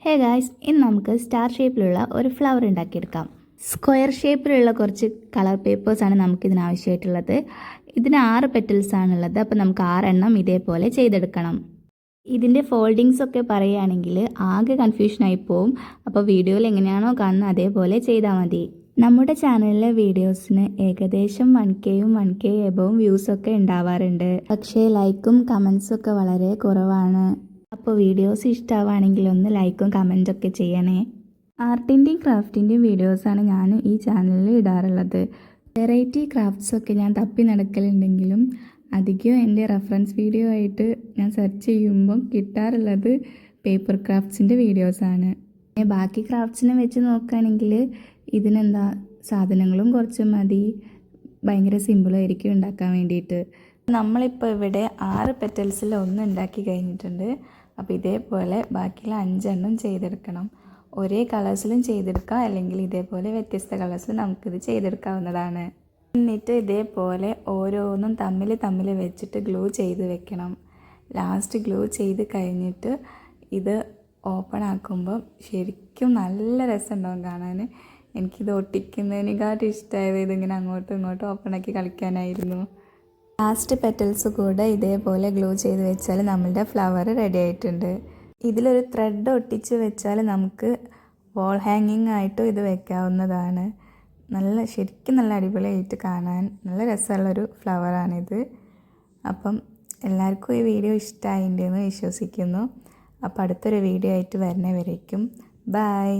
Hey guys, ഇന്ന് നമുക്ക് star ഷേപ്പിലുള്ള ഒരു ഫ്ലവർ ഉണ്ടാക്കിയെടുക്കാം. സ്ക്വയർ ഷേപ്പിലുള്ള കുറച്ച് കളർ പേപ്പേഴ്സാണ് നമുക്കിതിന് ആവശ്യമായിട്ടുള്ളത്. ഇതിന് 6 പെറ്റൽസ് ആണുള്ളത്. അപ്പോൾ നമുക്ക് 6 എണ്ണം ഇതേപോലെ ചെയ്തെടുക്കണം. ഇതിൻ്റെ ഫോൾഡിങ്സ് ഒക്കെ പറയുകയാണെങ്കിൽ ആകെ കൺഫ്യൂഷനായി പോവും. അപ്പോൾ വീഡിയോയിൽ എങ്ങനെയാണോ കാണുന്നത് അതേപോലെ ചെയ്താൽ മതി. നമ്മുടെ ചാനലിലെ വീഡിയോസിന് ഏകദേശം 1Kയും 1K എബവും വ്യൂസൊക്കെ ഉണ്ടാവാറുണ്ട്. പക്ഷേ ലൈക്കും കമൻസും ഒക്കെ വളരെ കുറവാണ്. അപ്പോൾ വീഡിയോസ് ഇഷ്ടമാവുകയാണെങ്കിൽ ഒന്ന് ലൈക്കും കമൻറ്റൊക്കെ ചെയ്യണേ. ആർട്ടിൻ്റെയും ക്രാഫ്റ്റിൻ്റെയും വീഡിയോസാണ് ഞാൻ ഈ ചാനലിൽ ഇടാറുള്ളത്. വെറൈറ്റി ക്രാഫ്റ്റ്സൊക്കെ ഞാൻ തപ്പി നടക്കലുണ്ടെങ്കിലും അധികം എൻ്റെ റെഫറൻസ് വീഡിയോ ആയിട്ട് ഞാൻ സെർച്ച് ചെയ്യുമ്പോൾ കിട്ടാറുള്ളത് പേപ്പർ ക്രാഫ്റ്റ്സിൻ്റെ വീഡിയോസാണ്. ബാക്കി ക്രാഫ്റ്റ്സിനെ വെച്ച് നോക്കുകയാണെങ്കിൽ ഇതിനെന്താ സാധനങ്ങളും കുറച്ച് മതി, ഭയങ്കര സിമ്പിളായിരിക്കും ഉണ്ടാക്കാൻ വേണ്ടിയിട്ട്. നമ്മളിപ്പോൾ ഇവിടെ 6 പെറ്റൽസിൽ 1 ഉണ്ടാക്കി കഴിഞ്ഞിട്ടുണ്ട്. അപ്പോൾ ഇതേപോലെ ബാക്കിയുള്ള 5 എണ്ണം ചെയ്തെടുക്കണം. ഒരേ കളേഴ്സിലും ചെയ്തെടുക്കാം, അല്ലെങ്കിൽ ഇതേപോലെ വ്യത്യസ്ത കളേഴ്സിൽ നമുക്കിത് ചെയ്തെടുക്കാവുന്നതാണ്. എന്നിട്ട് ഇതേപോലെ ഓരോന്നും തമ്മിൽ വെച്ചിട്ട് ഗ്ലൂ ചെയ്ത് വെക്കണം. ലാസ്റ്റ് ഗ്ലൂ ചെയ്ത് കഴിഞ്ഞിട്ട് ഇത് ഓപ്പൺ ആക്കുമ്പോൾ ശരിക്കും നല്ല രസമുണ്ടാവും കാണാൻ. എനിക്കിത് ഒട്ടിക്കുന്നതിനെക്കാട്ടും ഇഷ്ടമായത് ഇതിങ്ങനെ അങ്ങോട്ടും ഇങ്ങോട്ടും ഓപ്പണാക്കി കളിക്കാനായിരുന്നു. ലാസ്റ്റ് പെറ്റൽസ് കൂടെ ഇതേപോലെ ഗ്ലൂ ചെയ്ത് വെച്ചാൽ നമ്മളുടെ ഫ്ലവർ റെഡി ആയിട്ടുണ്ട്. ഇതിലൊരു ത്രെഡ് ഒട്ടിച്ച് വെച്ചാൽ നമുക്ക് വാൾ ഹാങ്ങിങ് ആയിട്ടും ഇത് വെക്കാവുന്നതാണ്. ശരിക്കും നല്ല അടിപൊളിയായിട്ട് കാണാൻ നല്ല രസമുള്ളൊരു ഫ്ലവറാണിത്. അപ്പം എല്ലാവർക്കും ഈ വീഡിയോ ഇഷ്ടമായിട്ടുണ്ടെന്ന് വിശ്വസിക്കുന്നു. അപ്പോൾ അടുത്തൊരു വീഡിയോ ആയിട്ട് വരുന്നവരേക്കും ബൈ.